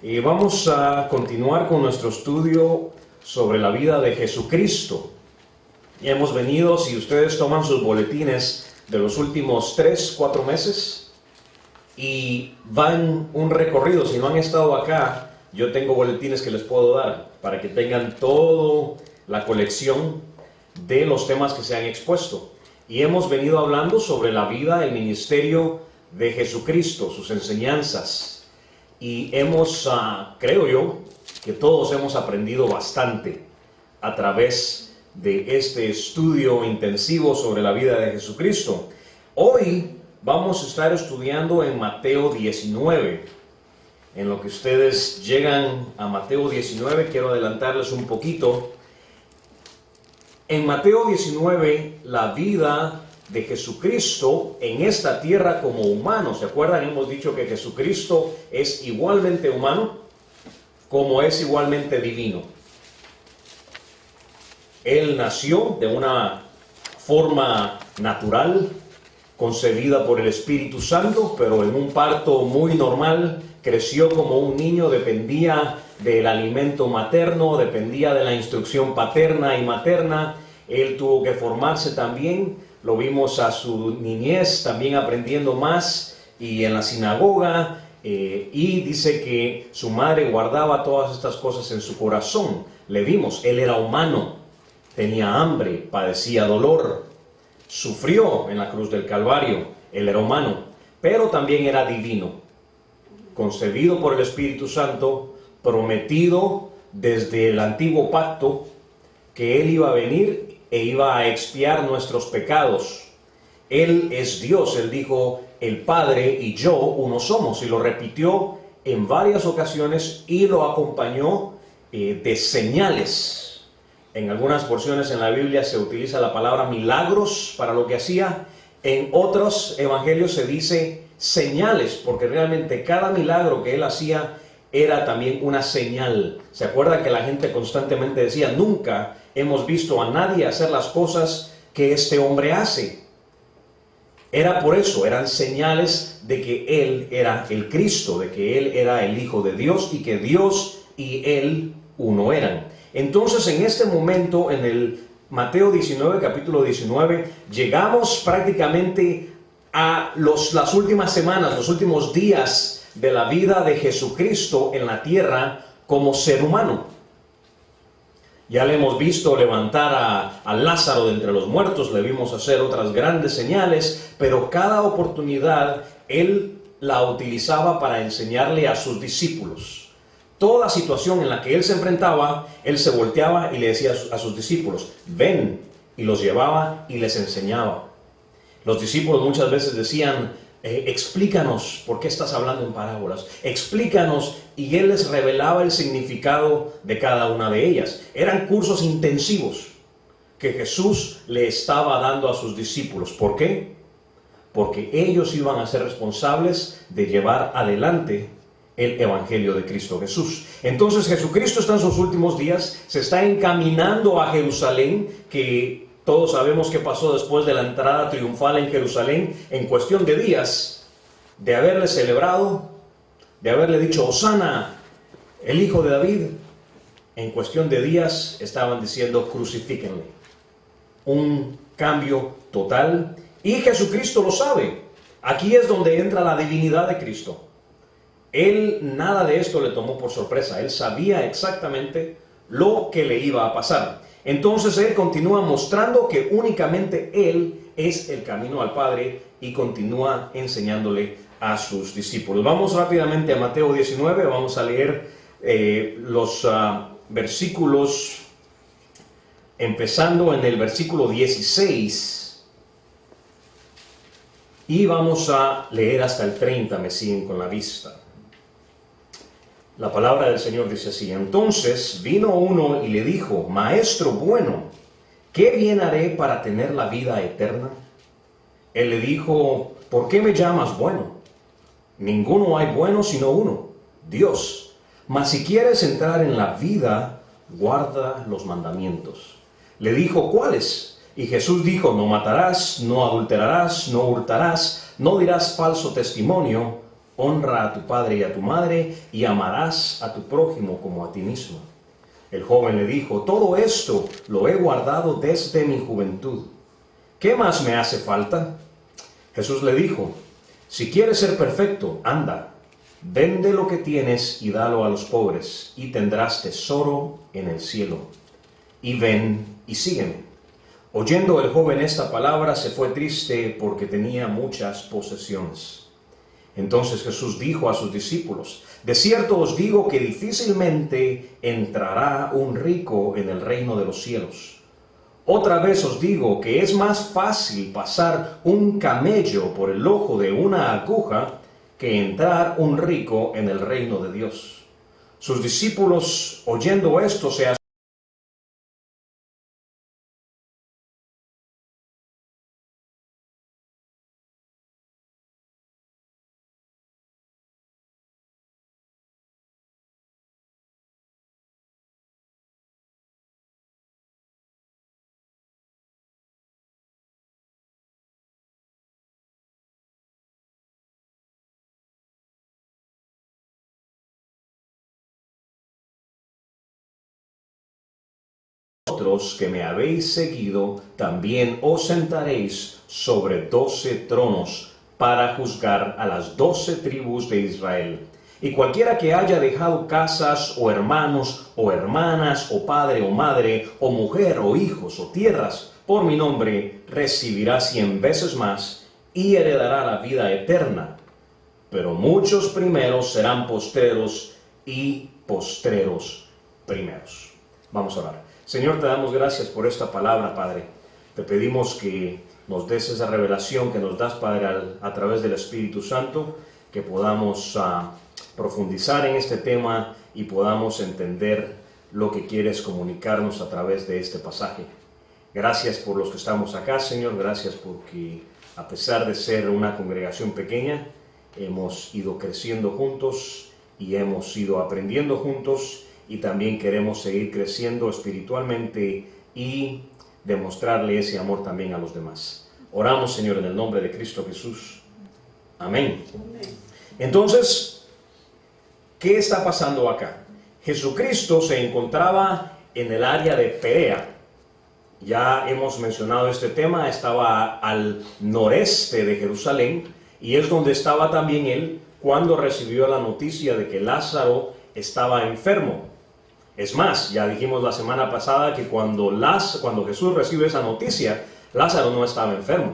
Vamos a continuar con nuestro estudio sobre la vida de Jesucristo. Ya hemos venido, si ustedes toman sus boletines de los últimos 3-4 meses y van un recorrido, si no han estado acá, yo tengo boletines que les puedo dar para que tengan toda la colección de los temas que se han expuesto. Y hemos venido hablando sobre la vida, el ministerio de Jesucristo, sus enseñanzas. Y hemos, creo yo, que todos hemos aprendido bastante a través de este estudio intensivo sobre la vida de Jesucristo. Hoy vamos a estar estudiando en Mateo 19. En lo que ustedes llegan a Mateo 19, quiero adelantarles un poquito. En Mateo 19, la vida de Jesucristo en esta tierra como humano. ¿Se acuerdan? Hemos dicho que Jesucristo es igualmente humano como es igualmente divino. Él nació de una forma natural, concebida por el Espíritu Santo, pero en un parto muy normal. Creció como un niño, dependía del alimento materno, dependía de la instrucción paterna y materna. Él tuvo que formarse también. Lo vimos a su niñez también aprendiendo más y en la sinagoga, y dice que su madre guardaba todas estas cosas en su corazón. Le vimos, él era humano, tenía hambre, padecía dolor, sufrió en la cruz del Calvario. Él era humano, pero también era divino, concebido por el Espíritu Santo, prometido desde el antiguo pacto que él iba a venir e iba a expiar nuestros pecados. Él es Dios. Él dijo, el Padre y yo uno somos, y lo repitió en varias ocasiones y lo acompañó de señales. En algunas porciones en la Biblia se utiliza la palabra milagros para lo que hacía. En otros evangelios se dice señales, porque realmente cada milagro que él hacía era también una señal. ¿Se acuerda que la gente constantemente decía, nunca hemos visto a nadie hacer las cosas que este hombre hace? Era por eso, eran señales de que él era el Cristo, de que él era el Hijo de Dios y que Dios y él uno eran. Entonces, en este momento, en el Mateo 19, capítulo 19, llegamos prácticamente a las últimas semanas, los últimos días de la vida de Jesucristo en la tierra como ser humano. Ya le hemos visto levantar a Lázaro de entre los muertos, le vimos hacer otras grandes señales, pero cada oportunidad él la utilizaba para enseñarle a sus discípulos. Toda situación en la que él se enfrentaba, él se volteaba y le decía a sus discípulos, ven, y los llevaba y les enseñaba. Los discípulos muchas veces decían, explícanos por qué estás hablando en parábolas, explícanos, y él les revelaba el significado de cada una de ellas. Eran cursos intensivos que Jesús le estaba dando a sus discípulos. ¿Por qué? Porque ellos iban a ser responsables de llevar adelante el Evangelio de Cristo Jesús. Entonces Jesucristo está en sus últimos días, se está encaminando a Jerusalén, que todos sabemos qué pasó después de la entrada triunfal en Jerusalén. En cuestión de días de haberle celebrado, de haberle dicho, Hosana, el Hijo de David, en cuestión de días estaban diciendo, crucifíquenle. Un cambio total. Y Jesucristo lo sabe. Aquí es donde entra la divinidad de Cristo. Él nada de esto le tomó por sorpresa. Él sabía exactamente lo que le iba a pasar. Entonces él continúa mostrando que únicamente él es el camino al Padre y continúa enseñándole a sus discípulos. Vamos rápidamente a Mateo 19, vamos a leer los versículos, empezando en el versículo 16, y vamos a leer hasta el 30, me siguen con la vista. La palabra del Señor dice así, entonces vino uno y le dijo, Maestro bueno, ¿qué bien haré para tener la vida eterna? Él le dijo, ¿por qué me llamas bueno? Ninguno hay bueno sino uno, Dios. Mas si quieres entrar en la vida, guarda los mandamientos. Le dijo, ¿cuáles? Y Jesús dijo, no matarás, no adulterarás, no hurtarás, no dirás falso testimonio, honra a tu padre y a tu madre, y amarás a tu prójimo como a ti mismo. El joven le dijo, todo esto lo he guardado desde mi juventud. ¿Qué más me hace falta? Jesús le dijo, si quieres ser perfecto, anda, vende lo que tienes y dalo a los pobres, y tendrás tesoro en el cielo. Y ven y sígueme. Oyendo el joven esta palabra, se fue triste porque tenía muchas posesiones. Entonces Jesús dijo a sus discípulos, de cierto os digo que difícilmente entrará un rico en el reino de los cielos. Otra vez os digo que es más fácil pasar un camello por el ojo de una aguja que entrar un rico en el reino de Dios. Sus discípulos, oyendo esto, se vosotros que me habéis seguido, también os sentaréis sobre 12 tronos para juzgar a las 12 tribus de Israel. Y cualquiera que haya dejado casas, o hermanos, o hermanas, o padre, o madre, o mujer, o hijos, o tierras, por mi nombre, recibirá 100 veces más, y heredará la vida eterna. Pero muchos primeros serán postreros, y postreros primeros. Vamos a orar. Señor, te damos gracias por esta palabra, Padre. Te pedimos que nos des esa revelación que nos das, Padre, a través del Espíritu Santo, que podamos profundizar en este tema y podamos entender lo que quieres comunicarnos a través de este pasaje. Gracias por los que estamos acá, Señor. Gracias porque, a pesar de ser una congregación pequeña, hemos ido creciendo juntos y hemos ido aprendiendo juntos, y también queremos seguir creciendo espiritualmente y demostrarle ese amor también a los demás. Oramos, Señor, en el nombre de Cristo Jesús. Amén. Entonces, ¿qué está pasando acá? Jesucristo se encontraba en el área de Perea. Ya hemos mencionado este tema, estaba al noreste de Jerusalén, y es donde estaba también él cuando recibió la noticia de que Lázaro estaba enfermo. Es más, ya dijimos la semana pasada que cuando Jesús recibe esa noticia, Lázaro no estaba enfermo,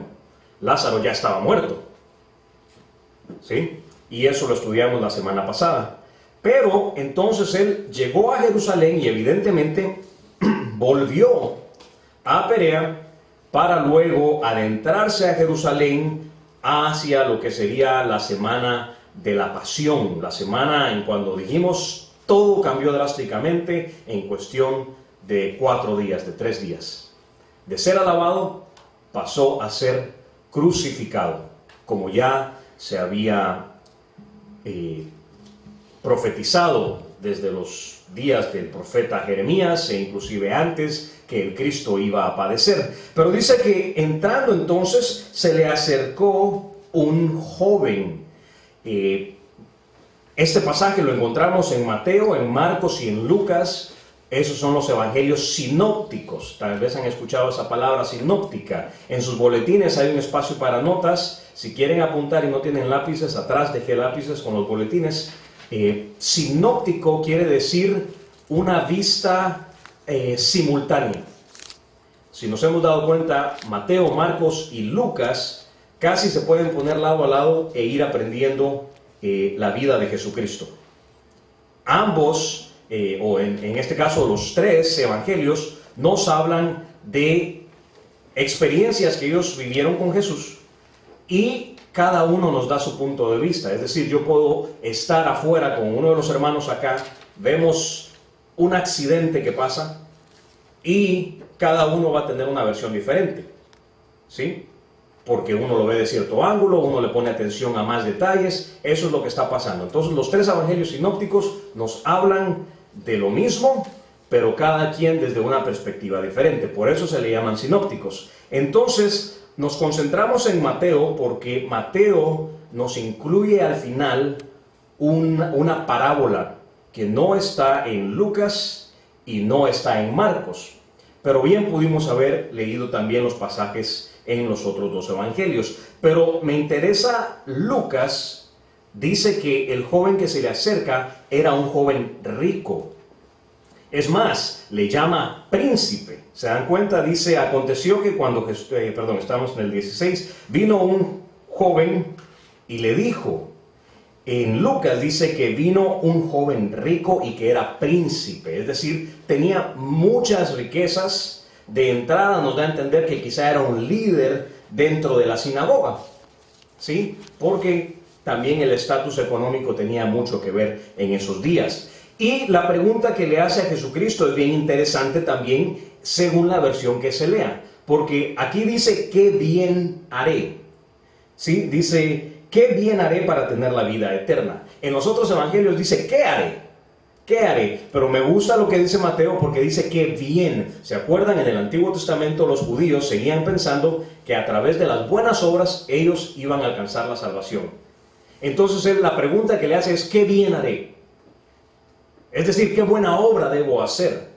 Lázaro ya estaba muerto. ¿Sí? Y eso lo estudiamos la semana pasada. Pero entonces él llegó a Jerusalén y evidentemente volvió a Perea para luego adentrarse a Jerusalén hacia lo que sería la semana de la pasión, la semana en cuando dijimos todo cambió drásticamente en cuestión de 4 días, de 3 días. De ser alabado pasó a ser crucificado, como ya se había profetizado desde los días del profeta Jeremías e inclusive antes, que el Cristo iba a padecer. Pero dice que entrando entonces se le acercó un joven. Este pasaje lo encontramos en Mateo, en Marcos y en Lucas. Esos son los evangelios sinópticos. Tal vez han escuchado esa palabra sinóptica. En sus boletines hay un espacio para notas. Si quieren apuntar y no tienen lápices, atrás dejé lápices con los boletines. Sinóptico quiere decir una vista simultánea. Si nos hemos dado cuenta, Mateo, Marcos y Lucas casi se pueden poner lado a lado e ir aprendiendo la vida de Jesucristo. Ambos, o en este caso los 3 evangelios, nos hablan de experiencias que ellos vivieron con Jesús, y cada uno nos da su punto de vista. Es decir, yo puedo estar afuera con uno de los hermanos acá, vemos un accidente que pasa y cada uno va a tener una versión diferente, ¿sí? Porque uno lo ve de cierto ángulo, uno le pone atención a más detalles. Eso es lo que está pasando. Entonces los 3 evangelios sinópticos nos hablan de lo mismo, pero cada quien desde una perspectiva diferente. Por eso se le llaman sinópticos. Entonces nos concentramos en Mateo porque Mateo nos incluye al final una parábola que no está en Lucas y no está en Marcos. Pero bien pudimos haber leído también los pasajes en los otros dos evangelios. Pero me interesa Lucas. Dice que el joven que se le acerca era un joven rico. Es más, le llama príncipe. ¿Se dan cuenta? Dice, aconteció que cuando, estamos en el 16, vino un joven y le dijo. En Lucas dice que vino un joven rico y que era príncipe. Es decir, tenía muchas riquezas. De entrada nos da a entender que quizá era un líder dentro de la sinagoga. ¿Sí? Porque también el estatus económico tenía mucho que ver en esos días. Y la pregunta que le hace a Jesucristo es bien interesante también, según la versión que se lea. Porque aquí dice, ¿qué bien haré? ¿Sí? Dice, ¿qué bien haré para tener la vida eterna? En los otros evangelios dice, ¿qué haré? ¿Qué haré? Pero me gusta lo que dice Mateo porque dice, ¿qué bien? ¿Se acuerdan? En el Antiguo Testamento los judíos seguían pensando que a través de las buenas obras ellos iban a alcanzar la salvación. Entonces la pregunta que le hace es, ¿qué bien haré? Es decir, ¿qué buena obra debo hacer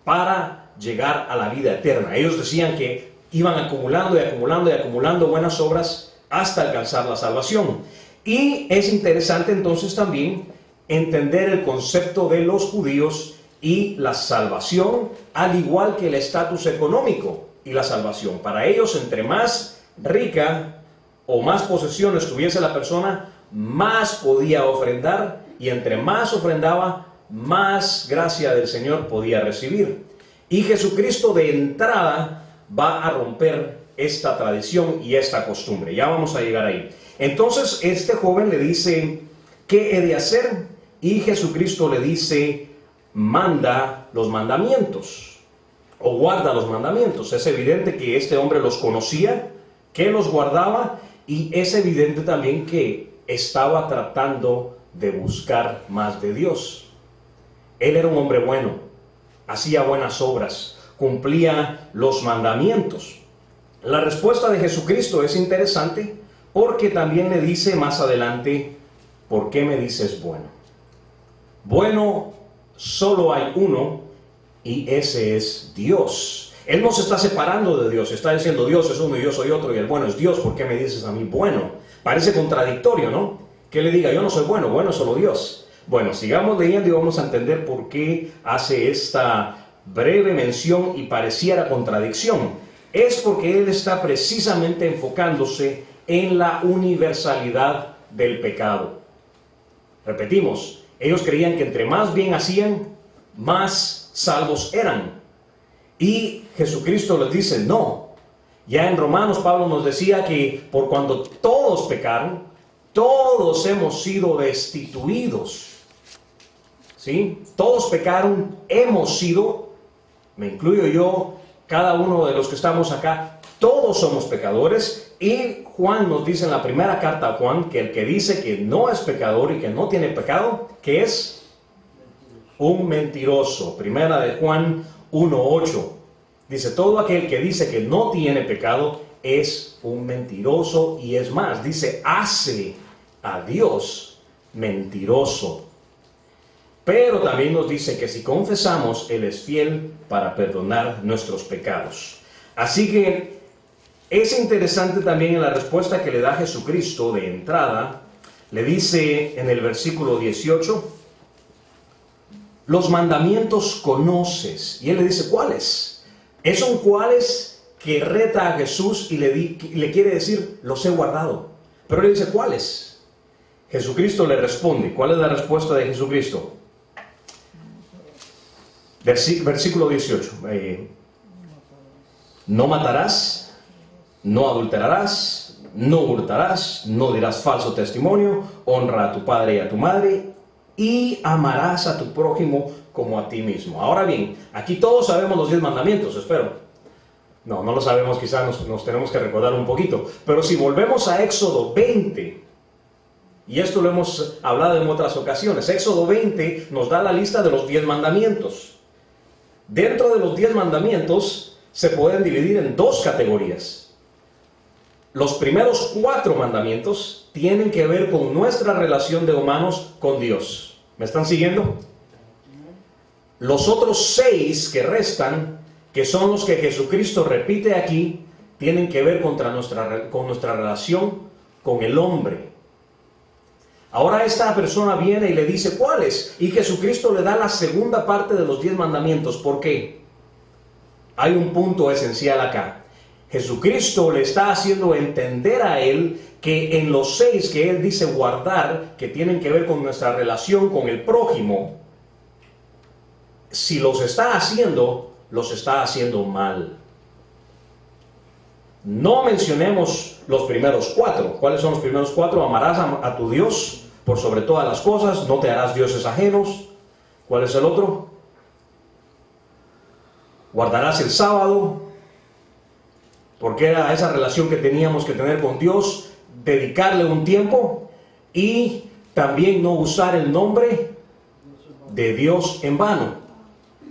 para llegar a la vida eterna? Ellos decían que iban acumulando y acumulando y acumulando buenas obras hasta alcanzar la salvación. Y es interesante entonces también entender el concepto de los judíos y la salvación, al igual que el estatus económico y la salvación. Para ellos, entre más rica o más posesiones tuviese la persona, más podía ofrendar, y entre más ofrendaba, más gracia del Señor podía recibir. Y Jesucristo de entrada va a romper esta tradición y esta costumbre. Ya vamos a llegar ahí. Entonces este joven le dice, ¿qué he de hacer? Y Jesucristo le dice, manda los mandamientos o guarda los mandamientos. Es evidente que este hombre los conocía, que los guardaba, y es evidente también que estaba tratando de buscar más de Dios. Él era un hombre bueno, hacía buenas obras, cumplía los mandamientos. La respuesta de Jesucristo es interesante porque también le dice más adelante, ¿por qué me dices bueno? Bueno, solo hay uno y ese es Dios. Él no se está separando de Dios, está diciendo Dios es uno y yo soy otro y el bueno es Dios, ¿por qué me dices a mí bueno? Parece contradictorio, ¿no? Que le diga yo no soy bueno, bueno es solo Dios. Bueno, sigamos leyendo y vamos a entender por qué hace esta breve mención y pareciera contradicción. Es porque él está precisamente enfocándose en la universalidad del pecado. Repetimos, ellos creían que entre más bien hacían, más salvos eran. Y Jesucristo les dice, no. Ya en Romanos Pablo nos decía que por cuando todos pecaron, todos hemos sido destituidos. ¿Sí? Todos pecaron, hemos sido, me incluyo yo, cada uno de los que estamos acá, todos somos pecadores. Y Juan nos dice en la primera carta a Juan que el que dice que no es pecador y que no tiene pecado, que es un mentiroso. Primera de Juan 1:8. Dice, todo aquel que dice que no tiene pecado es un mentiroso, y es más, dice, hace a Dios mentiroso. Pero también nos dice que si confesamos, Él es fiel para perdonar nuestros pecados. Así que es interesante también en la respuesta que le da Jesucristo de entrada. Le dice en el versículo 18, los mandamientos conoces. Y Él le dice, ¿cuáles? Son cuáles que reta a Jesús y le quiere decir, los he guardado. Pero le dice, ¿cuáles? Jesucristo le responde. ¿Cuál es la respuesta de Jesucristo? Versículo 18. No matarás, no adulterarás, no hurtarás, no dirás falso testimonio, honra a tu padre y a tu madre, y amarás a tu prójimo como a ti mismo. Ahora bien, aquí todos sabemos los 10 mandamientos, espero. No lo sabemos, quizás nos tenemos que recordar un poquito. Pero si volvemos a Éxodo 20, y esto lo hemos hablado en otras ocasiones, Éxodo 20 nos da la lista de los 10 mandamientos. Dentro de los 10 mandamientos se pueden dividir en dos categorías. los primeros 4 mandamientos tienen que ver con nuestra relación de humanos con Dios. ¿Me están siguiendo? Los otros 6 que restan, que son los que Jesucristo repite aquí, tienen que ver con nuestra relación con el hombre. Ahora esta persona viene y le dice ¿cuáles? Y Jesucristo le da la segunda parte de los 10 mandamientos. ¿Por qué? Hay un punto esencial acá. Jesucristo le está haciendo entender a él que en los 6 que él dice guardar, que tienen que ver con nuestra relación con el prójimo, si los está haciendo mal. No mencionemos los primeros 4. ¿Cuáles son los primeros 4? Amarás a tu Dios por sobre todas las cosas, no te harás dioses ajenos. ¿Cuál es el otro? Guardarás el sábado, porque era esa relación que teníamos que tener con Dios, dedicarle un tiempo y también no usar el nombre de Dios en vano.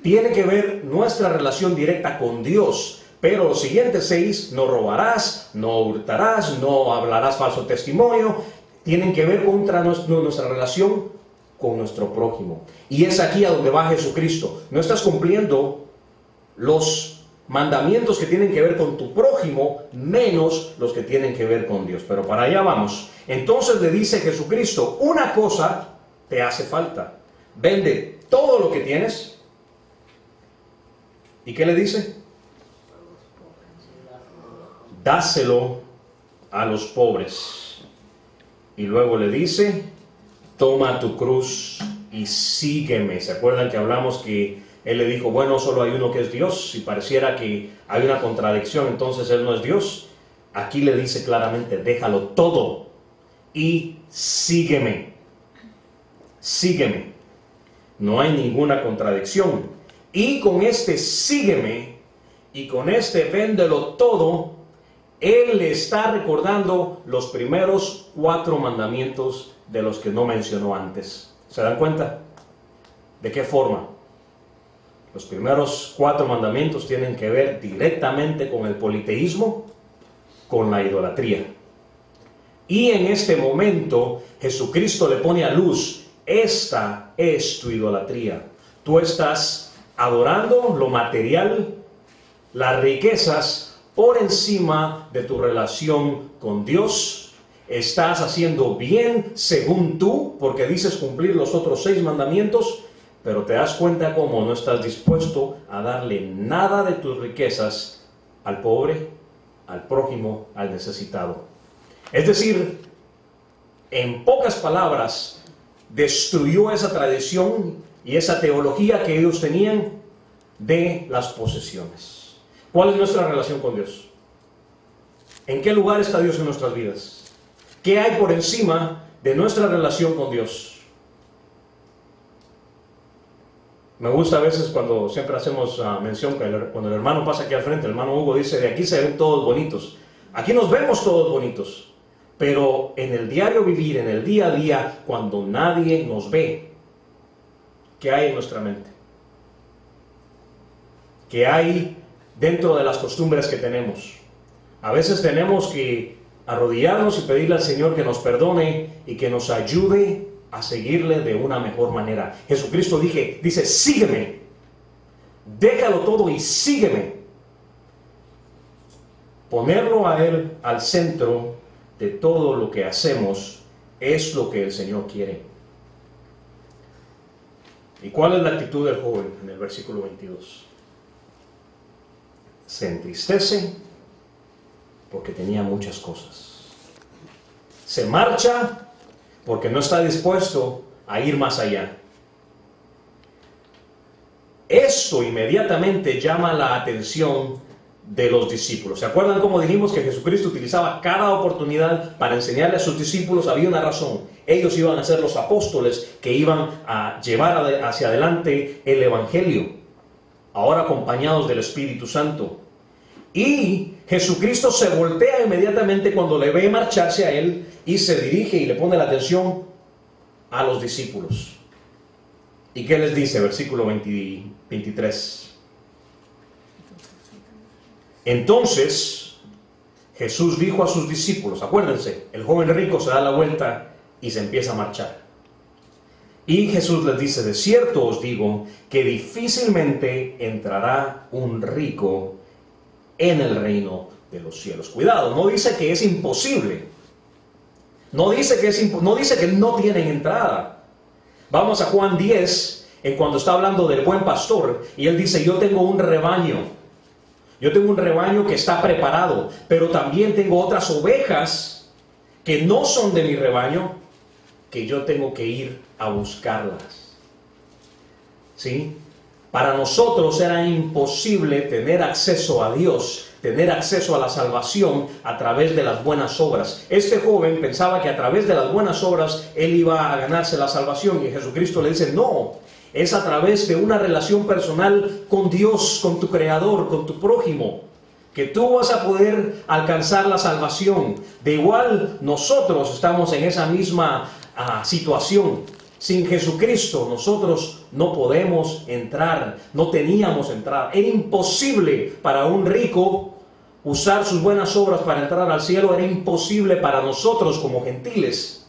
Tiene que ver nuestra relación directa con Dios, pero los siguientes 6, no robarás, no hurtarás, no hablarás falso testimonio, tienen que ver con nuestra relación con nuestro prójimo. Y es aquí a donde va Jesucristo. No estás cumpliendo los mandamientos que tienen que ver con tu prójimo, menos los que tienen que ver con Dios. Pero para allá vamos. Entonces le dice Jesucristo, una cosa te hace falta. Vende todo lo que tienes. ¿Y qué le dice? Dáselo a los pobres. Y luego le dice, toma tu cruz y sígueme. ¿Se acuerdan que hablamos que él le dijo, bueno, solo hay uno que es Dios? Si pareciera que hay una contradicción, entonces él no es Dios. Aquí le dice claramente, déjalo todo y sígueme. Sígueme. No hay ninguna contradicción. Y con este sígueme y con este véndelo todo, él le está recordando los primeros 4 mandamientos de los que no mencionó antes. ¿Se dan cuenta? ¿De qué forma? Los primeros 4 mandamientos tienen que ver directamente con el politeísmo, con la idolatría. Y en este momento Jesucristo le pone a luz, esta es tu idolatría. Tú estás adorando lo material, las riquezas, por encima de tu relación con Dios. Estás haciendo bien según tú, porque dices cumplir los otros 6 mandamientos, pero te das cuenta cómo no estás dispuesto a darle nada de tus riquezas al pobre, al prójimo, al necesitado. Es decir, en pocas palabras, destruyó esa tradición y esa teología que ellos tenían de las posesiones. ¿Cuál es nuestra relación con Dios? ¿En qué lugar está Dios en nuestras vidas? ¿Qué hay por encima de nuestra relación con Dios? Me gusta a veces cuando siempre hacemos mención, cuando el hermano pasa aquí al frente, el hermano Hugo dice, de aquí se ven todos bonitos. Aquí nos vemos todos bonitos, pero en el diario vivir, en el día a día, cuando nadie nos ve, ¿qué hay en nuestra mente? ¿Qué hay dentro de las costumbres que tenemos? A veces tenemos que arrodillarnos y pedirle al Señor que nos perdone y que nos ayude a seguirle de una mejor manera. Jesucristo dice, sígueme, déjalo todo y sígueme. Ponerlo a Él al centro de todo lo que hacemos es lo que el Señor quiere. ¿Y cuál es la actitud del joven en el versículo 22? Se entristece porque tenía muchas cosas. Se marcha porque no está dispuesto a ir más allá. Esto inmediatamente llama la atención de los discípulos. ¿Se acuerdan cómo dijimos que Jesucristo utilizaba cada oportunidad para enseñarle a sus discípulos? Había una razón. Ellos iban a ser los apóstoles que iban a llevar hacia adelante el Evangelio, ahora acompañados del Espíritu Santo. Y Jesucristo se voltea inmediatamente cuando le ve marcharse a él y se dirige y le pone la atención a los discípulos. ¿Y qué les dice? Versículo 23. Entonces Jesús dijo a sus discípulos, acuérdense, el joven rico se da la vuelta y se empieza a marchar. Y Jesús les dice, de cierto os digo que difícilmente entrará un rico en el reino de los cielos. Cuidado, no dice que es imposible. No dice que no tienen entrada. Vamos a Juan 10, cuando está hablando del buen pastor, y él dice, yo tengo un rebaño. Yo tengo un rebaño que está preparado, pero también tengo otras ovejas que no son de mi rebaño, que yo tengo que ir a buscarlas. ¿Sí? Para nosotros era imposible tener acceso a Dios, tener acceso a la salvación a través de las buenas obras. Este joven pensaba que a través de las buenas obras él iba a ganarse la salvación, y Jesucristo le dice, no, es a través de una relación personal con Dios, con tu Creador, con tu prójimo, que tú vas a poder alcanzar la salvación. De igual, nosotros estamos en esa misma situación. Sin Jesucristo nosotros no podemos entrar, no teníamos entrada. Era imposible para un rico usar sus buenas obras para entrar al cielo, era imposible para nosotros como gentiles.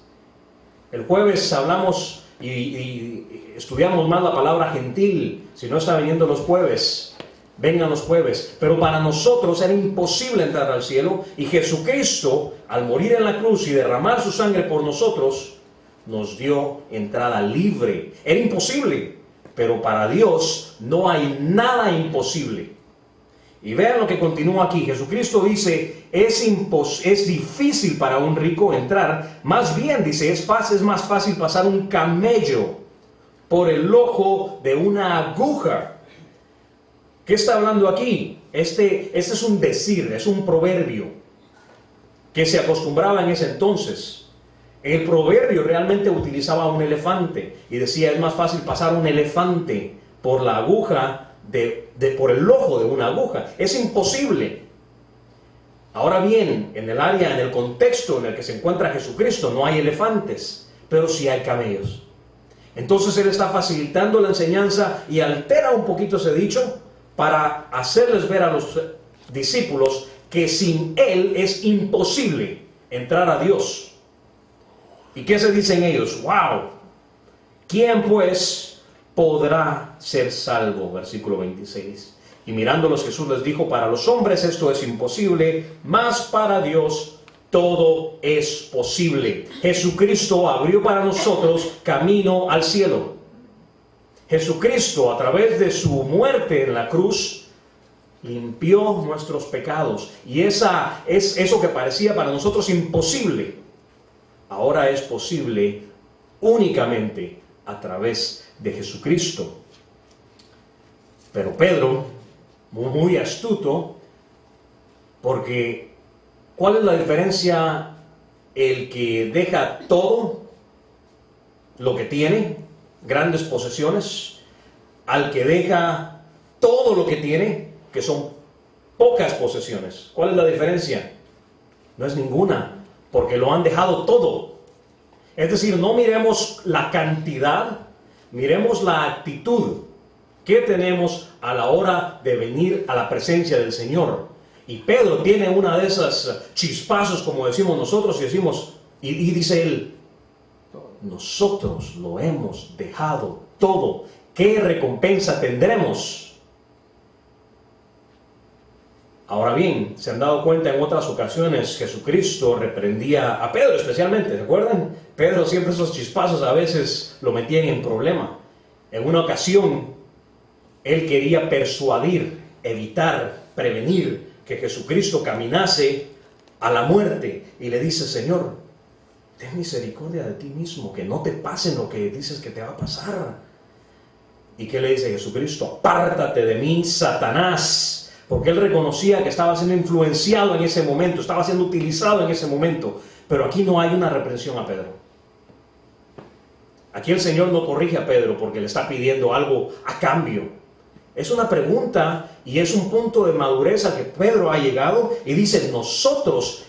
El jueves hablamos y estudiamos más la palabra gentil. Si no está viniendo los jueves, vengan los jueves. Pero para nosotros era imposible entrar al cielo, y Jesucristo, al morir en la cruz y derramar su sangre por nosotros, nos dio entrada libre. Era imposible, pero para Dios no hay nada imposible. Y vean lo que continúa aquí. Jesucristo dice, es difícil para un rico entrar. Más bien, dice, es más fácil pasar un camello por el ojo de una aguja. ¿Qué está hablando aquí? Este es un decir, es un proverbio que se acostumbraba en ese entonces. El proverbio realmente utilizaba un elefante y decía, es más fácil pasar un elefante por la aguja por el ojo de una aguja. Es imposible. Ahora bien, en el contexto en el que se encuentra Jesucristo, no hay elefantes, pero sí hay camellos. Entonces él está facilitando la enseñanza y altera un poquito ese dicho para hacerles ver a los discípulos que sin él es imposible entrar a Dios. ¿Y qué se dicen ellos? ¡Wow! ¿Quién pues podrá ser salvo? Versículo 26. Y mirándolos Jesús les dijo, para los hombres esto es imposible, mas para Dios todo es posible. Jesucristo abrió para nosotros camino al cielo. Jesucristo, a través de su muerte en la cruz, limpió nuestros pecados. Y eso que parecía para nosotros imposible, ahora es posible únicamente a través de Jesucristo. Pero Pedro, muy astuto, porque ¿cuál es la diferencia? El que deja todo lo que tiene, grandes posesiones, al que deja todo lo que tiene, que son pocas posesiones. ¿Cuál es la diferencia? No es ninguna, porque lo han dejado todo. Es decir, no miremos la cantidad, miremos la actitud que tenemos a la hora de venir a la presencia del Señor. Y Pedro tiene una de esas chispazos, como decimos nosotros, y dice él, nosotros lo hemos dejado todo, ¿qué recompensa tendremos? Ahora bien, se han dado cuenta en otras ocasiones, Jesucristo reprendía a Pedro especialmente, ¿se acuerdan? Pedro siempre esos chispazos a veces lo metían en problema. En una ocasión, él quería persuadir, evitar, prevenir que Jesucristo caminase a la muerte, y le dice, Señor, ten misericordia de ti mismo, que no te pase lo que dices que te va a pasar. ¿Y qué le dice Jesucristo? Apártate de mí, Satanás. Porque él reconocía que estaba siendo influenciado en ese momento, estaba siendo utilizado en ese momento. Pero aquí no hay una reprensión a Pedro. Aquí el Señor no corrige a Pedro porque le está pidiendo algo a cambio. Es una pregunta y es un punto de madurez a que Pedro ha llegado y dice, nosotros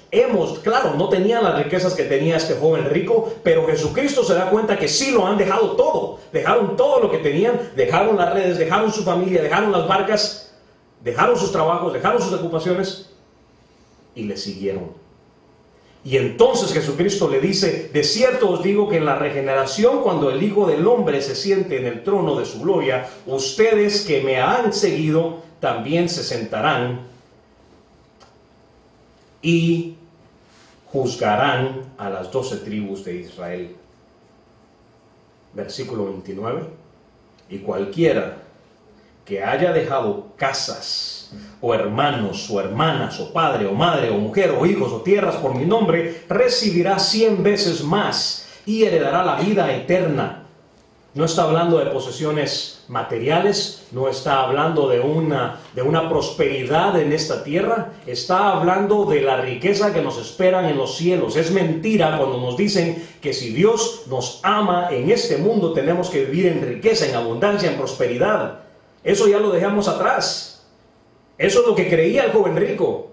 claro, no tenían las riquezas que tenía este joven rico, pero Jesucristo se da cuenta que sí lo han dejado todo. Dejaron todo lo que tenían, dejaron las redes, dejaron su familia, dejaron las barcas, dejaron sus trabajos, dejaron sus ocupaciones y le siguieron. Y entonces Jesucristo le dice: de cierto os digo que en la regeneración, cuando el Hijo del Hombre se siente en el trono de su gloria, ustedes que me han seguido también se sentarán y juzgarán a las 12 tribus de Israel. Versículo 29. Y cualquiera que haya dejado casas, o hermanos, o hermanas, o padre, o madre, o mujer, o hijos, o tierras por mi nombre, recibirá 100 veces más y heredará la vida eterna. No está hablando de posesiones materiales, no está hablando de una prosperidad en esta tierra, está hablando de la riqueza que nos esperan en los cielos. Es mentira cuando nos dicen que si Dios nos ama en este mundo tenemos que vivir en riqueza, en abundancia, en prosperidad. Eso ya lo dejamos atrás. Eso es lo que creía el joven rico.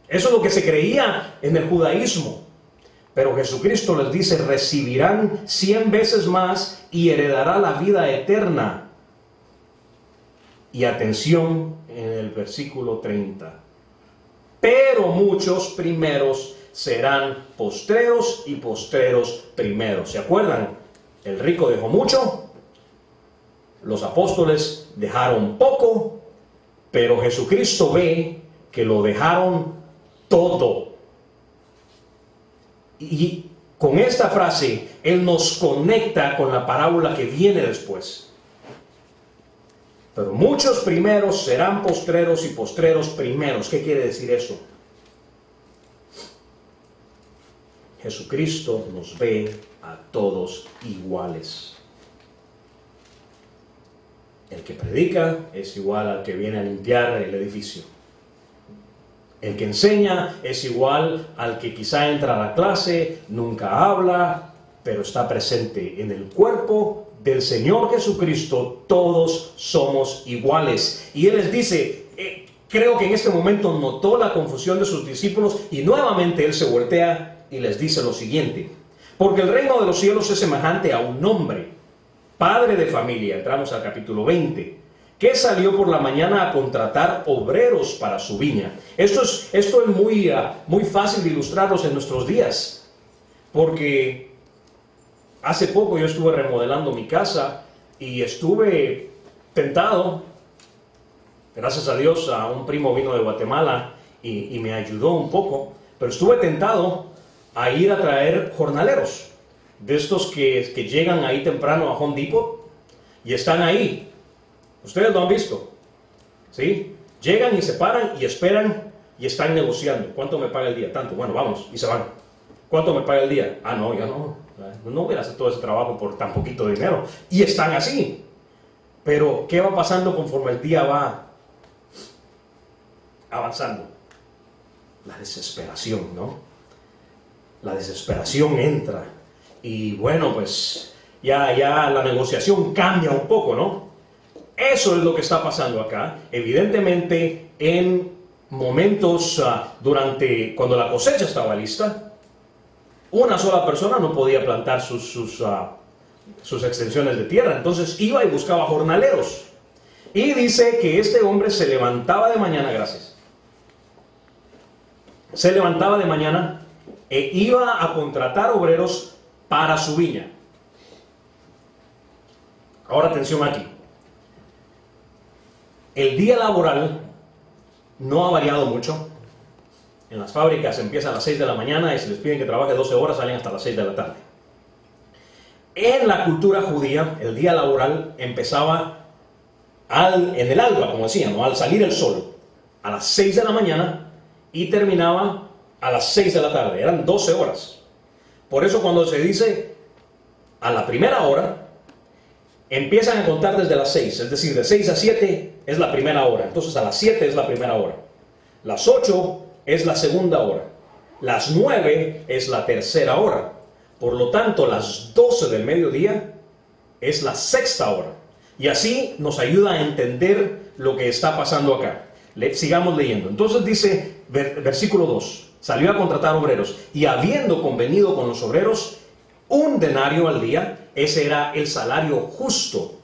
Eso es lo que se creía en el judaísmo. Pero Jesucristo les dice: recibirán 100 veces más y heredará la vida eterna. Y atención en el versículo 30. Pero muchos primeros serán postreros y postreros primeros. ¿Se acuerdan? El rico dejó mucho, los apóstoles dejaron poco, pero Jesucristo ve que lo dejaron todo. Y con esta frase, Él nos conecta con la parábola que viene después. Pero muchos primeros serán postreros y postreros primeros. ¿Qué quiere decir eso? Jesucristo nos ve a todos iguales. El que predica es igual al que viene a limpiar el edificio. El que enseña es igual al que quizá entra a la clase, nunca habla, pero está presente. En el cuerpo del Señor Jesucristo todos somos iguales. Y Él les dice, creo que en este momento notó la confusión de sus discípulos y nuevamente Él se voltea y les dice lo siguiente: porque el reino de los cielos es semejante a un hombre, padre de familia, entramos al capítulo 20, que salió por la mañana a contratar obreros para su viña. Esto es muy fácil de ilustrarlos en nuestros días, porque hace poco yo estuve remodelando mi casa y estuve tentado, gracias a Dios, a un primo vino de Guatemala y me ayudó un poco, pero estuve tentado a ir a traer jornaleros, de estos que llegan ahí temprano a Home Depot y están ahí. Ustedes lo han visto, ¿sí? Llegan y se paran y esperan y están negociando. ¿Cuánto me paga el día? Tanto. Bueno, vamos, y se van. ¿Cuánto me paga el día? Ah, no, ya no. No voy a hacer todo ese trabajo por tan poquito dinero. Y están así. Pero, ¿qué va pasando conforme el día va avanzando? La desesperación, ¿no? La desesperación entra. Y bueno, pues ya la negociación cambia un poco, ¿no? Eso es lo que está pasando acá. Evidentemente, en momentos cuando la cosecha estaba lista, una sola persona no podía plantar sus extensiones de tierra. Entonces iba y buscaba jornaleros. Y dice que este hombre se levantaba de mañana, se levantaba de mañana e iba a contratar obreros para su viña. Ahora atención aquí. El día laboral no ha variado mucho. En las fábricas empieza a las 6 de la mañana y si les piden que trabaje 12 horas salen hasta las 6 de la tarde. En la cultura judía, el día laboral empezaba en el alba, como decían, ¿no? Al salir el sol, a las 6 de la mañana y terminaba a las 6 de la tarde. Eran 12 horas. Por eso cuando se dice a la primera hora, empiezan a contar desde las 6, es decir, de 6 a 7 es la primera hora. Entonces a las 7 es la primera hora. Las 8 es la segunda hora. Las 9 es la tercera hora. Por lo tanto, las 12 del mediodía es la sexta hora. Y así nos ayuda a entender lo que está pasando acá. Sigamos leyendo. Entonces dice, versículo 2, salió a contratar obreros y habiendo convenido con los obreros, 1 denario al día, ese era el salario justo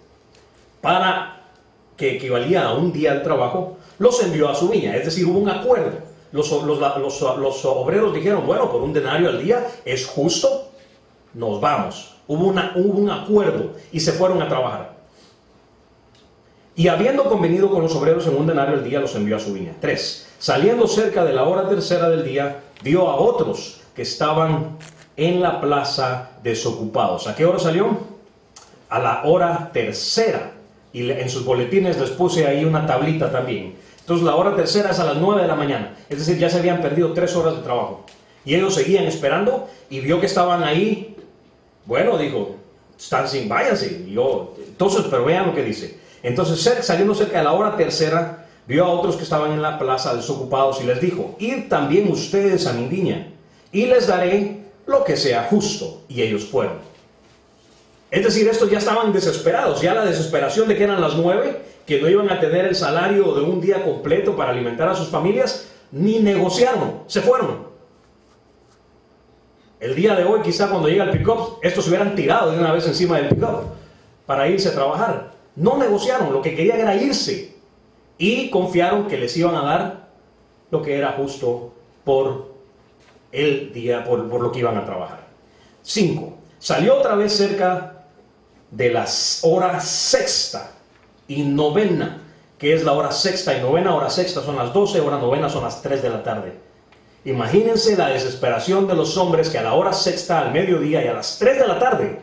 que equivalía a un día de trabajo, los envió a su viña. Es decir, hubo un acuerdo. Los obreros dijeron, bueno, por un denario al día es justo, nos vamos. Hubo un acuerdo y se fueron a trabajar. Y habiendo convenido con los obreros en un denario al día, los envió a su viña. 3. Saliendo cerca de la hora tercera del día, vio a otros que estaban en la plaza desocupados. ¿A qué hora salió? A la hora tercera. Y en sus boletines les puse ahí una tablita también. Entonces la hora tercera es a las 9 de la mañana. Es decir, ya se habían perdido 3 horas de trabajo. Y ellos seguían esperando y vio que estaban ahí. Bueno, dijo, están sin, váyanse. Entonces, pero vean lo que dice. Entonces, saliendo cerca de la hora tercera, vio a otros que estaban en la plaza desocupados y les dijo, id también ustedes a mi viña y les daré lo que sea justo. Y ellos fueron. Es decir, estos ya estaban desesperados, ya la desesperación de que eran las 9, que no iban a tener el salario de un día completo para alimentar a sus familias, ni negociaron, se fueron. El día de hoy, quizá cuando llega el pick-up, estos se hubieran tirado de una vez encima del pick-up para irse a trabajar. No negociaron, lo que querían era irse y confiaron que les iban a dar lo que era justo por el día, por lo que iban a trabajar. 5. Salió otra vez cerca de las horas sexta y novena, que es la hora sexta y novena. Hora sexta son las 12, hora novena son las 3 de la tarde. Imagínense la desesperación de los hombres que a la hora sexta, al mediodía y a las 3 de la tarde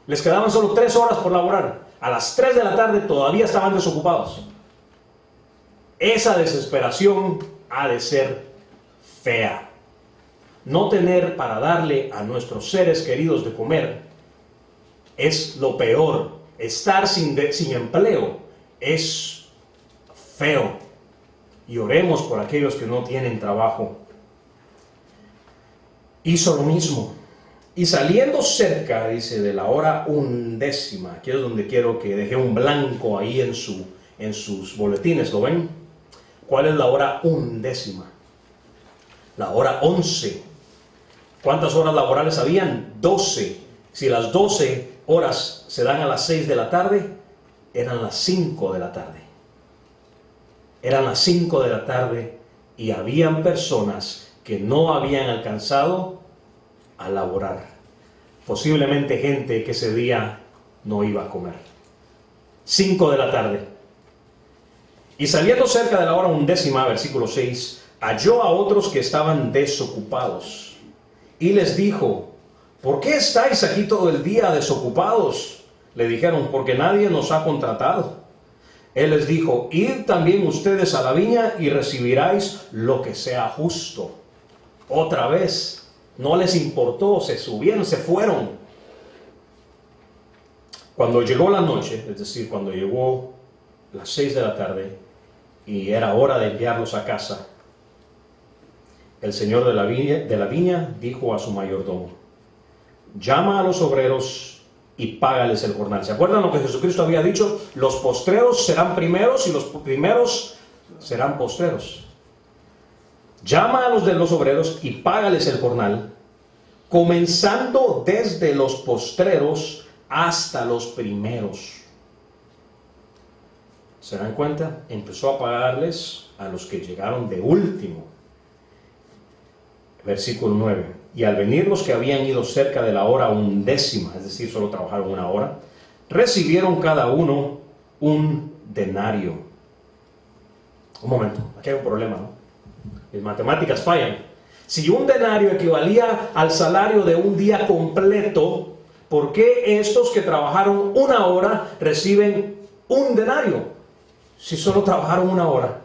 les quedaban solo 3 horas por laborar. A las 3 de la tarde todavía estaban desocupados. Esa desesperación ha de ser fea. No tener para darle a nuestros seres queridos de comer es lo peor. Estar sin empleo es feo. Y oremos por aquellos que no tienen trabajo. Hizo lo mismo. Y saliendo cerca, dice, de la hora 11, aquí es donde quiero que deje un blanco ahí en sus boletines, ¿lo ven? ¿Cuál es la hora 11? La hora 11. ¿Cuántas horas laborales habían? 12. Si las 12 horas se dan a las 6 de la tarde, eran las 5 de la tarde. Eran las 5 de la tarde y habían personas que no habían alcanzado a laborar. Posiblemente gente que ese día no iba a comer. 5 de la tarde. Y saliendo cerca de la hora 11, versículo 6, halló a otros que estaban desocupados y les dijo, ¿por qué estáis aquí todo el día desocupados? Le dijeron, porque nadie nos ha contratado. Él les dijo, id también ustedes a la viña y recibiráis lo que sea justo. Otra vez, no les importó, se subieron, se fueron. Cuando llegó la noche, es decir, cuando llegó las 6 de la tarde y era hora de enviarlos a casa, el señor de la viña dijo a su mayordomo, llama a los obreros y págales el jornal. ¿Se acuerdan lo que Jesucristo había dicho? Los postreros serán primeros y los primeros serán postreros. Llama a los de los obreros y págales el jornal, comenzando desde los postreros hasta los primeros. ¿Se dan cuenta? Empezó a pagarles a los que llegaron de último. Versículo 9. Y al venir los que habían ido cerca de la hora 11, es decir, solo trabajaron 1 hora, recibieron cada uno un denario. Un momento, aquí hay un problema, ¿no? Las matemáticas fallan. Si un denario equivalía al salario de un día completo, ¿por qué estos que trabajaron 1 hora reciben un denario? Si solo trabajaron 1 hora.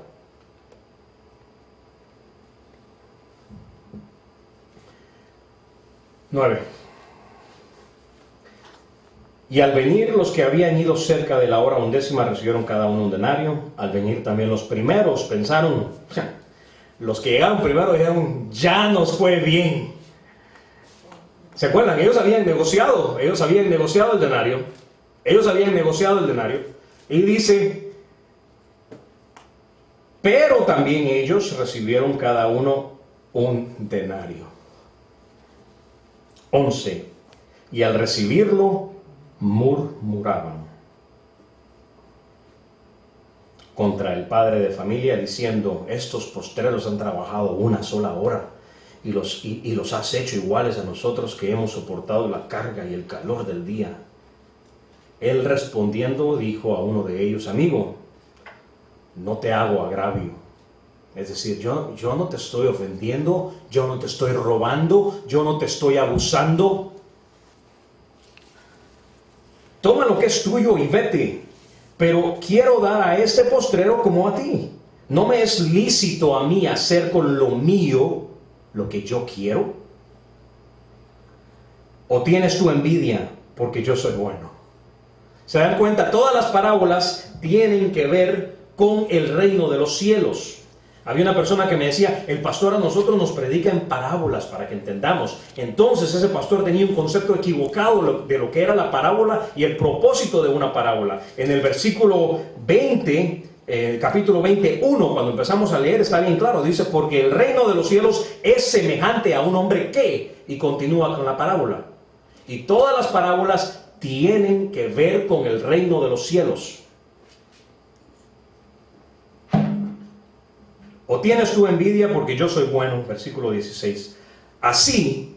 Nueve. Y al venir los que habían ido cerca de la hora 11 recibieron cada uno un denario. Al venir también los primeros pensaron, los que llegaron primero dijeron, ya nos fue bien. ¿Se acuerdan? Ellos habían negociado el denario. Ellos habían negociado el denario. Y dice, pero también ellos recibieron cada uno un denario. 11. Y al recibirlo, murmuraban. contra el padre de familia diciendo: estos postreros han trabajado una sola hora y los has hecho iguales a nosotros, que hemos soportado la carga y el calor del día. Él respondiendo dijo a uno de ellos: amigo, no te hago agravio. Es decir, yo no te estoy ofendiendo, yo no te estoy robando, yo no te estoy abusando. Toma lo que es tuyo y vete, pero quiero dar a este postrero como a ti. ¿No me es lícito a mí hacer con lo mío lo que yo quiero? ¿O tienes tu envidia porque yo soy bueno? ¿Se dan cuenta? Todas las parábolas tienen que ver con el reino de los cielos. Había una persona que me decía: el pastor a nosotros nos predica en parábolas para que entendamos. Entonces ese pastor tenía un concepto equivocado de lo que era la parábola y el propósito de una parábola. En el versículo 20, capítulo 21, cuando empezamos a leer, está bien claro. Dice: porque el reino de los cielos es semejante a un hombre que, y continúa con la parábola. Y todas las parábolas tienen que ver con el reino de los cielos. ¿O tienes tu envidia porque yo soy bueno? Versículo 16. Así,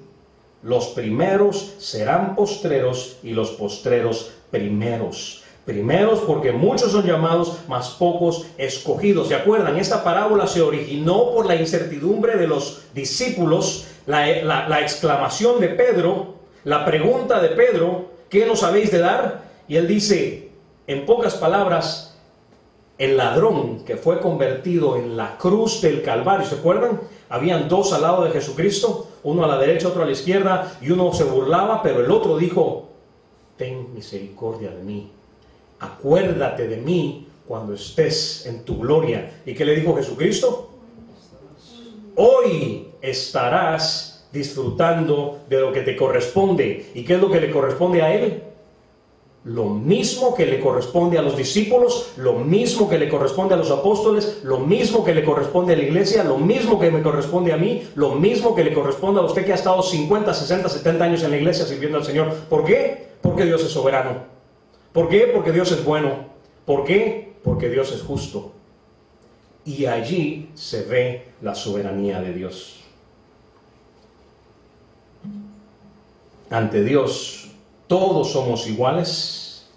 los primeros serán postreros y los postreros primeros. Primeros porque muchos son llamados, mas pocos escogidos. ¿Se acuerdan? Esta parábola se originó por la incertidumbre de los discípulos, la exclamación de Pedro, la pregunta de Pedro: ¿qué nos habéis de dar? Y él dice, en pocas palabras, el ladrón que fue convertido en la cruz del Calvario. ¿Se acuerdan? Habían dos al lado de Jesucristo, uno a la derecha, otro a la izquierda, y uno se burlaba, pero el otro dijo: ten misericordia de mí, acuérdate de mí cuando estés en tu gloria. ¿Y qué le dijo Jesucristo? Hoy estarás disfrutando de lo que te corresponde. ¿Y qué es lo que le corresponde a él? Lo mismo que le corresponde a los discípulos, lo mismo que le corresponde a los apóstoles, lo mismo que le corresponde a la iglesia, lo mismo que me corresponde a mí, lo mismo que le corresponde a usted que ha estado 50, 60, 70 años en la iglesia sirviendo al Señor. ¿Por qué? Porque Dios es soberano. ¿Por qué? Porque Dios es bueno. ¿Por qué? Porque Dios es justo. Y allí se ve la soberanía de Dios. Ante Dios todos somos iguales.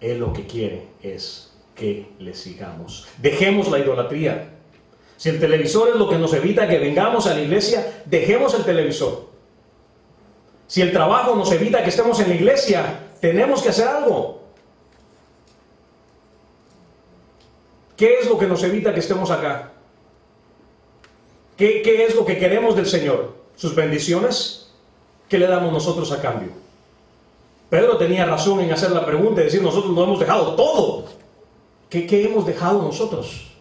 Él lo que quiere es que le sigamos. Dejemos la idolatría. Si el televisor es lo que nos evita que vengamos a la iglesia, dejemos el televisor. Si el trabajo nos evita que estemos en la iglesia, tenemos que hacer algo. ¿Qué es lo que nos evita que estemos acá? ¿Qué es lo que queremos del Señor? ¿Sus bendiciones? ¿Qué le damos nosotros a cambio? Pedro tenía razón en hacer la pregunta y decir: nosotros lo hemos dejado todo. ¿Qué hemos dejado nosotros?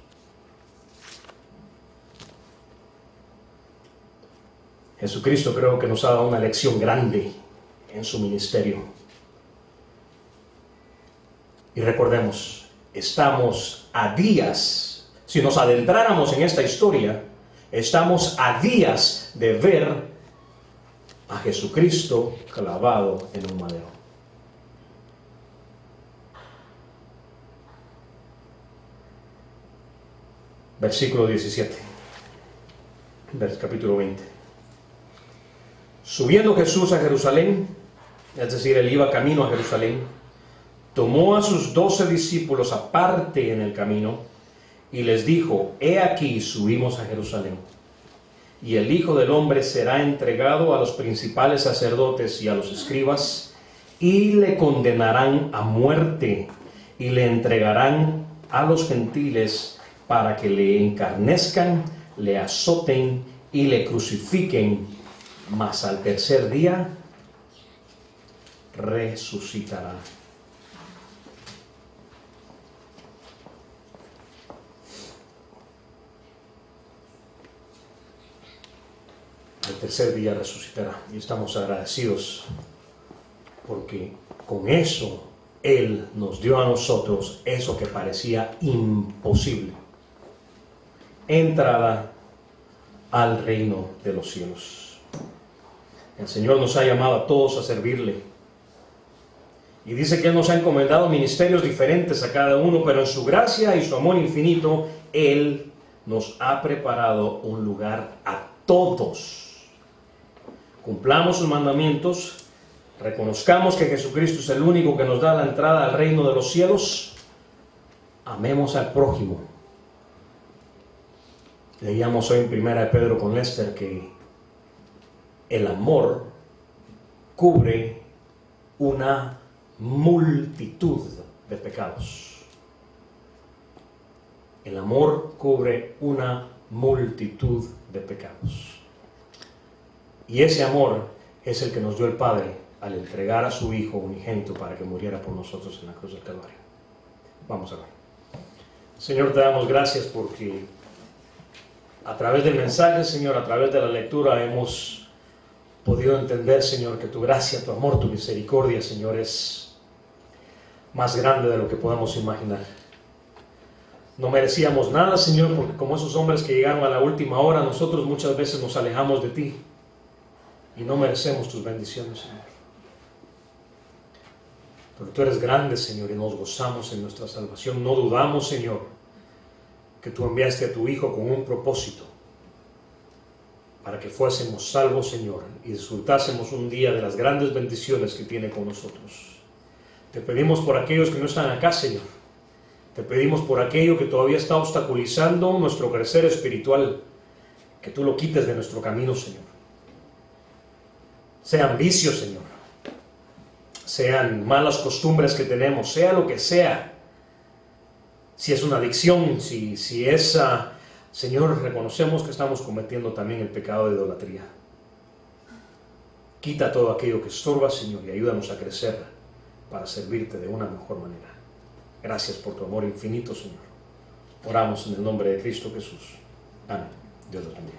Jesucristo creo que nos ha dado una lección grande en su ministerio. Y recordemos, estamos a días, si nos adentráramos en esta historia, estamos a días de ver a Jesucristo clavado en un madero. Versículo 17, capítulo 20. Subiendo Jesús a Jerusalén, es decir, él iba camino a Jerusalén, tomó a sus 12 discípulos aparte en el camino y les dijo: he aquí subimos a Jerusalén, y el Hijo del Hombre será entregado a los principales sacerdotes y a los escribas, y le condenarán a muerte, y le entregarán a los gentiles para que le encarnezcan, le azoten y le crucifiquen, mas al tercer día resucitará. Al tercer día resucitará. Y estamos agradecidos porque con eso Él nos dio a nosotros eso que parecía imposible: entrada al reino de los cielos. El Señor nos ha llamado a todos a servirle. Y dice que Él nos ha encomendado ministerios diferentes a cada uno, pero en su gracia y su amor infinito, Él nos ha preparado un lugar a todos. Cumplamos sus mandamientos, reconozcamos que Jesucristo es el único que nos da la entrada al reino de los cielos, amemos al prójimo. Leíamos hoy en 1 Pedro con Lester que el amor cubre una multitud de pecados. El amor cubre una multitud de pecados. Y ese amor es el que nos dio el Padre al entregar a su Hijo unigénito para que muriera por nosotros en la cruz del Calvario. Vamos a ver. Señor, te damos gracias porque a través del mensaje, Señor, a través de la lectura hemos podido entender, Señor, que tu gracia, tu amor, tu misericordia, Señor, es más grande de lo que podemos imaginar. No merecíamos nada, Señor, porque como esos hombres que llegaron a la última hora, nosotros muchas veces nos alejamos de ti y no merecemos tus bendiciones, Señor. Pero tú eres grande, Señor, y nos gozamos en nuestra salvación. No dudamos, Señor, que tú enviaste a tu Hijo con un propósito, para que fuésemos salvos, Señor, y disfrutásemos un día de las grandes bendiciones que tiene con nosotros. Te pedimos por aquellos que no están acá, Señor. Te pedimos por aquello que todavía está obstaculizando nuestro crecer espiritual, que tú lo quites de nuestro camino, Señor. Sean vicios, Señor. Sean malas costumbres que tenemos, sea lo que sea. Si es una adicción, si es, Señor, reconocemos que estamos cometiendo también el pecado de idolatría. Quita todo aquello que estorba, Señor, y ayúdanos a crecer para servirte de una mejor manera. Gracias por tu amor infinito, Señor. Oramos en el nombre de Cristo Jesús. Amén. Dios los bendiga.